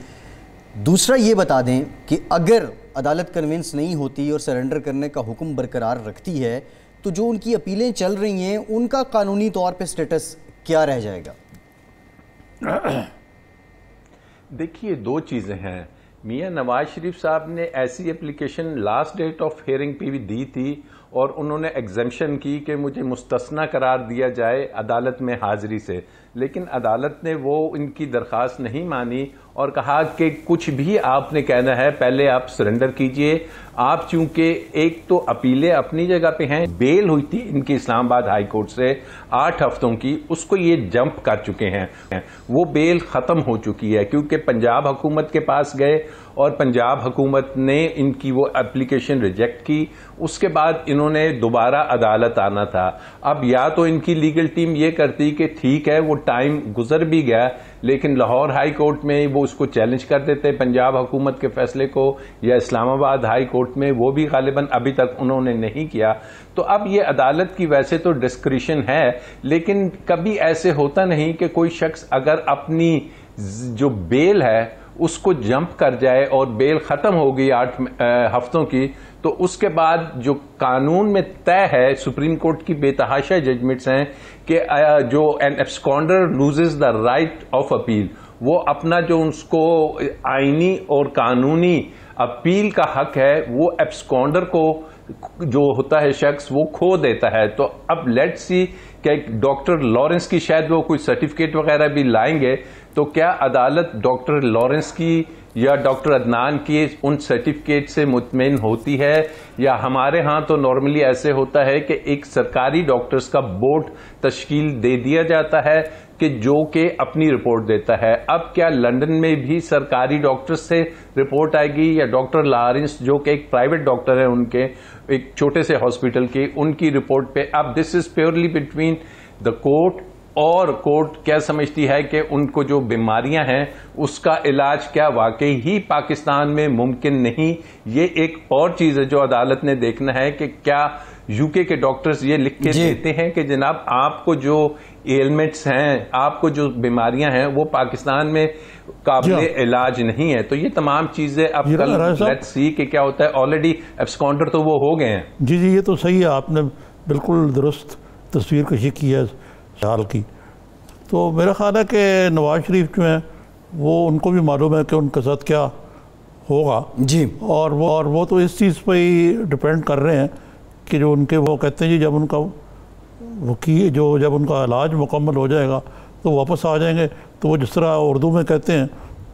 دوسرا یہ بتا دیں کہ اگر عدالت کنونس نہیں ہوتی اور سرنڈر کرنے کا حکم برقرار رکھتی ہے تو جو ان کی اپیلیں چل رہی ہیں ان کا قانونی طور پہ سٹیٹس کیا رہ جائے گا؟ دیکھیے دو چیزیں ہیں. میاں نواز شریف صاحب نے ایسی application last date of hearing پہ بھی دی تھی اور انہوں نے ایگزمپشن کی کہ مجھے مستثنی قرار دیا جائے عدالت میں حاضری سے، لیکن عدالت نے وہ ان کی درخواست نہیں مانی اور کہا کہ کچھ بھی آپ نے کہنا ہے پہلے آپ سرنڈر کیجئے. آپ چونکہ ایک تو اپیلیں اپنی جگہ پہ ہیں، بیل ہوئی تھی ان کی اسلام آباد ہائی کورٹ سے 8 ہفتوں کی، اس کو یہ جمپ کر چکے ہیں. وہ بیل ختم ہو چکی ہے کیونکہ پنجاب حکومت کے پاس گئے اور پنجاب حکومت نے ان کی وہ اپلیکیشن ریجیکٹ کی. اس کے بعد انہوں نے دوبارہ عدالت آنا تھا. اب یا تو ان کی لیگل ٹیم یہ کرتی کہ ٹھیک ہے وہ ٹائم گزر بھی گیا لیکن لاہور ہائی کورٹ میں وہ اس کو چیلنج کر دیتے پنجاب حکومت کے فیصلے کو، یا اسلام آباد ہائی کورٹ میں، وہ بھی غالباً ابھی تک انہوں نے نہیں کیا. تو اب یہ عدالت کی ویسے تو ڈسکریشن ہے لیکن کبھی ایسے ہوتا نہیں کہ کوئی شخص اگر اپنی جو بیل ہے اس کو جمپ کر جائے اور بیل ختم ہو گئی 8 ہفتوں کی، تو اس کے بعد جو قانون میں طے ہے، سپریم کورٹ کی بے تحاشا ججمنٹس ہیں کہ جو an absconder loses the right of appeal, وہ اپنا جو اس کو آئینی اور قانونی اپیل کا حق ہے وہ ایبسکانڈر کو جو ہوتا ہے شخص وہ کھو دیتا ہے. تو اب لیٹ سی کہ ڈاکٹر لارنس کی شاید وہ کوئی سرٹیفکیٹ وغیرہ بھی لائیں گے، تو کیا عدالت ڈاکٹر لارنس کی یا ڈاکٹر عدنان کی ان سرٹیفکیٹ سے مطمئن ہوتی ہے؟ یا ہمارے ہاں تو نارملی ایسے ہوتا ہے کہ ایک سرکاری ڈاکٹرز کا بورڈ تشکیل دے دیا جاتا ہے کہ جو کہ اپنی رپورٹ دیتا ہے. اب کیا لندن میں بھی سرکاری ڈاکٹر سے رپورٹ آئے گی یا ڈاکٹر لارنس جو کہ ایک پرائیویٹ ڈاکٹر ہے ان کے ایک چھوٹے سے ہاسپٹل کی، ان کی رپورٹ پہ؟ اب this is purely between the court, اور کورٹ کیا سمجھتی ہے کہ ان کو جو بیماریاں ہیں اس کا علاج کیا واقعی ہی پاکستان میں ممکن نہیں. یہ ایک اور چیز ہے جو عدالت نے دیکھنا ہے کہ کیا یو کے ڈاکٹرز یہ لکھ کے دیتے ہیں کہ جناب آپ کو جو ایلمنٹس ہیں، آپ کو جو بیماریاں ہیں وہ پاکستان میں قابل علاج نہیں ہے. تو یہ تمام چیزیں اب کل لیٹس سی کہ کیا ہوتا ہے. آلریڈی ایبسکانڈر تو وہ ہو گئے ہیں. جی یہ تو صحیح ہے، آپ نے بالکل درست تصویر کشی کی ہے حال کی. تو میرا خیال ہے کہ نواز شریف جو ہیں وہ ان کو بھی معلوم ہے کہ ان کے ساتھ کیا ہوگا جی، اور وہ تو اس چیز پہ ہی ڈپینڈ کر رہے ہیں کہ جو ان کے وہ کہتے ہیں جی جب ان کا وکیل جب ان کا علاج مکمل ہو جائے گا تو واپس آ جائیں گے. تو وہ جس طرح اردو میں کہتے ہیں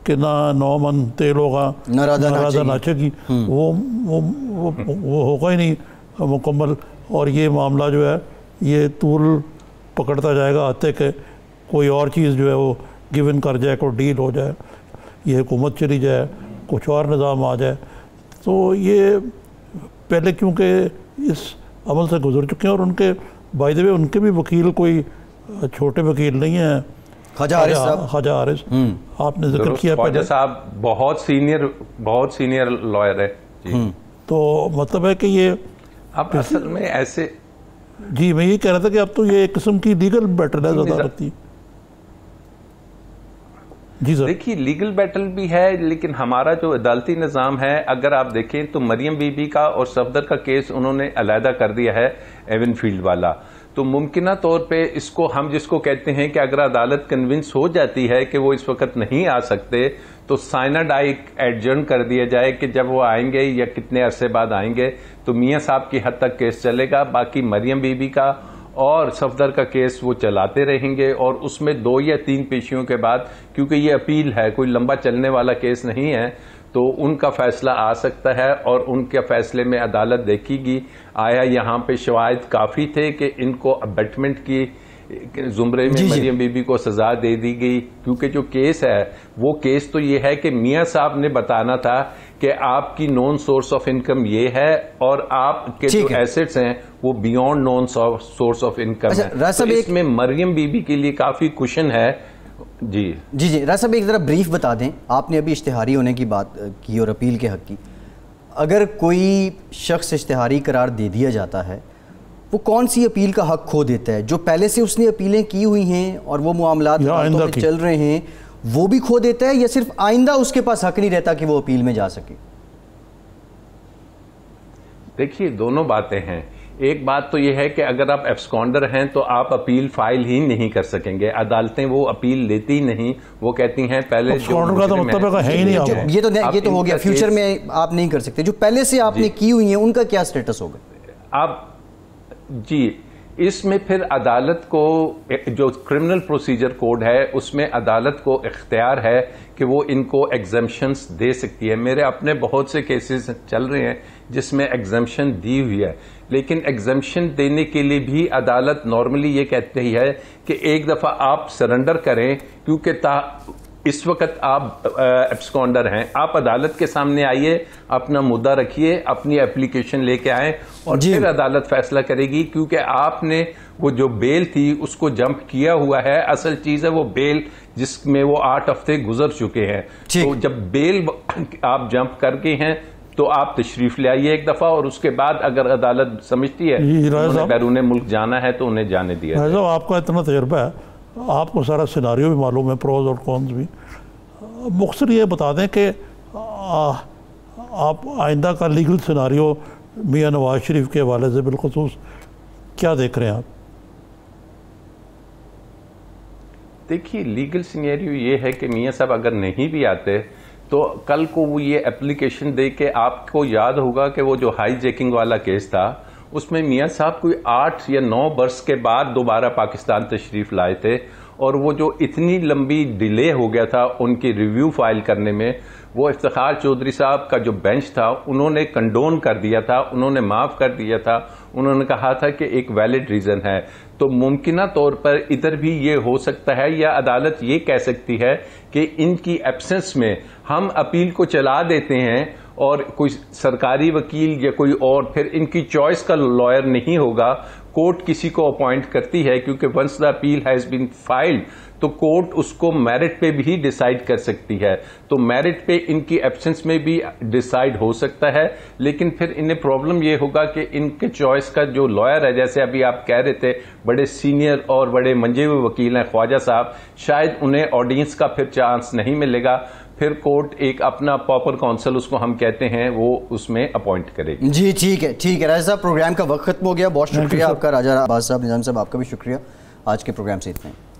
کہ نہ 9 من تیل ہوگا نہ رادہ ناچے گی، وہ ہوگا ہی نہیں مکمل. اور یہ معاملہ جو ہے یہ طول پکڑتا جائے گا آتے کہ کوئی اور چیز جو ہے وہ گیون کر جائے، کوئی ڈیل ہو جائے، یہ حکومت چلی جائے، کچھ اور نظام آ جائے. تو یہ پہلے کیونکہ اس عمل سے گزر چکے ہیں، اور ان کے بائی دا وے ان کے بھی وکیل کوئی چھوٹے وکیل نہیں ہیں. خواجہ حارث آپ نے ذکر کیا، خواجہ صاحب بہت سینئر لائر ہے. تو مطلب ہے کہ یہ اب اصل میں ایسے جی میں یہ کہہ رہا تھا کہ اب تو یہ ایک قسم کی لیگل بیٹل ہے عدالت کی. جی سر دیکھیے لیگل بیٹل بھی ہے لیکن ہمارا جو عدالتی نظام ہے اگر آپ دیکھیں تو مریم بی بی کا اور صفدر کا کیس انہوں نے علیحدہ کر دیا ہے ایون فیلڈ والا. تو ممکنہ طور پہ اس کو ہم جس کو کہتے ہیں کہ اگر عدالت کنونس ہو جاتی ہے کہ وہ اس وقت نہیں آ سکتے تو سائناڈائک ایڈجرن کر دیا جائے کہ جب وہ آئیں گے یا کتنے عرصے بعد آئیں گے تو میاں صاحب کی حد تک کیس چلے گا. باقی مریم بی بی کا اور صفدر کا کیس وہ چلاتے رہیں گے اور اس میں 2 یا 3 پیشیوں کے بعد، کیونکہ یہ اپیل ہے کوئی لمبا چلنے والا کیس نہیں ہے، تو ان کا فیصلہ آ سکتا ہے اور ان کے فیصلے میں عدالت دیکھے گی آیا یہاں پہ شواہد کافی تھے کہ ان کو ابیٹمنٹ کی زمرے میں مریم بی بی کو سزا دے دی گئی. کیونکہ جو کیس ہے وہ کیس تو یہ ہے کہ میاں صاحب نے بتانا تھا کہ آپ کی نون سورس آف انکم یہ ہے اور آپ کے جو ایسٹس ہیں وہ beyond known source of income ہے. تو اس میں مریم بی بی کے لیے کافی کوشن ہے. جی راز صاحب ایک ذرا بریف بتا دیں. آپ نے ابھی اشتہاری ہونے کی بات کی اور اپیل کے حق کی. اگر کوئی شخص اشتہاری قرار دے دیا جاتا ہے وہ کون سی اپیل کا حق کھو دیتا ہے؟ جو پہلے سے اس نے اپیلیں کی ہوئی ہیں اور وہ معاملات چل رہے ہیں وہ بھی کھو دیتا ہے یا صرف آئندہ اس کے پاس حق نہیں رہتا کہ وہ اپیل میں جا سکے؟ دیکھیے دونوں باتیں ہیں. ایک بات تو یہ ہے کہ اگر آپ ایبسکونڈر ہیں تو آپ اپیل فائل ہی نہیں کر سکیں گے. عدالتیں وہ اپیل لیتی نہیں, وہ کہتی ہیں پہلے ایبسکونڈر کا تو مطلب ہے ہی نہیں. یہ تو ہو گیا, فیوچر میں آپ نہیں کر سکتے. جو پہلے سے آپ نے کی ہوئی ہیں ان کا کیا سٹیٹس ہوگا؟ آپ جی اس میں پھر عدالت کو, جو کرمنل پروسیجر کوڈ ہے اس میں عدالت کو اختیار ہے کہ وہ ان کو ایگزمپشنز دے سکتی ہے. میرے اپنے بہت سے کیسز چل رہے ہیں جس میں ایگزمپشن دی ہوئی ہے, لیکن ایگزمپشن دینے کے لیے بھی عدالت نارملی یہ کہتی ہے کہ ایک دفعہ آپ سرنڈر کریں, کیونکہ اس وقت آپ ایبسکونڈر ہیں, آپ عدالت کے سامنے آئیے, اپنا مدعا رکھیے, اپنی اپلیکیشن لے کے آئیں اور پھر عدالت فیصلہ کرے گی, کیونکہ آپ نے وہ جو بیل تھی اس کو جمپ کیا ہوا ہے. اصل چیز ہے وہ بیل جس میں وہ 8 ہفتے گزر چکے ہیں. تو جب بیل آپ جمپ کر گئے ہیں تو آپ تشریف لے آئیے ایک دفعہ, اور اس کے بعد اگر عدالت سمجھتی ہے انہیں بیرون ملک جانا ہے تو انہیں جانے دیا. آپ کا اتنا تجربہ ہے, آپ کو سارا سیناریو بھی معلوم ہے, پروز اور کونز بھی. مختصر یہ بتا دیں کہ آپ آئندہ کا لیگل سیناریو میاں نواز شریف کے حوالے سے بالخصوص کیا دیکھ رہے ہیں آپ؟ دیکھیے لیگل سیناریو یہ ہے کہ میاں صاحب اگر نہیں بھی آتے تو کل کو وہ یہ اپلیکیشن دے کے, آپ کو یاد ہوگا کہ وہ جو ہائی جیکنگ والا کیس تھا اس میں میاں صاحب کوئی 8 یا 9 برس کے بعد دوبارہ پاکستان تشریف لائے تھے, اور وہ جو اتنی لمبی ڈیلے ہو گیا تھا ان کی ریویو فائل کرنے میں, وہ افتخار چودھری صاحب کا جو بینچ تھا انہوں نے کنڈون کر دیا تھا, انہوں نے معاف کر دیا تھا, انہوں نے کہا تھا کہ ایک ویلڈ ریزن ہے. تو ممکنہ طور پر ادھر بھی یہ ہو سکتا ہے, یا عدالت یہ کہہ سکتی ہے کہ ان کی ایبسنس میں ہم اپیل کو چلا دیتے ہیں, اور کوئی سرکاری وکیل یا کوئی اور, پھر ان کی چوائس کا لائر نہیں ہوگا, کورٹ کسی کو اپوائنٹ کرتی ہے, کیونکہ once the appeal has been filed تو کورٹ اس کو میرٹ پہ بھی ڈیسائیڈ کر سکتی ہے. تو میرٹ پہ ان کی ایبسنس میں بھی ڈیسائیڈ ہو سکتا ہے, لیکن پھر انہیں پرابلم یہ ہوگا کہ ان کے چوائس کا جو لائر ہے, جیسے ابھی آپ کہہ رہے تھے بڑے سینئر اور بڑے منجے ہوئے وکیل ہیں خواجہ صاحب, شاید انہیں آڈینس کا پھر چانس نہیں ملے گا, پھر کورٹ ایک اپنا پراپر کونسل اس کو ہم کہتے ہیں وہ اس میں اپوائنٹ کرے گی. جی ٹھیک ہے راجہ صاحب, پروگرام کا وقت ختم ہو گیا. بہت شکریہ آپ کا راجہ عباس صاحب, نظامی صاحب آپ کا بھی شکریہ. آج کے پروگرام سے اتنا ہی.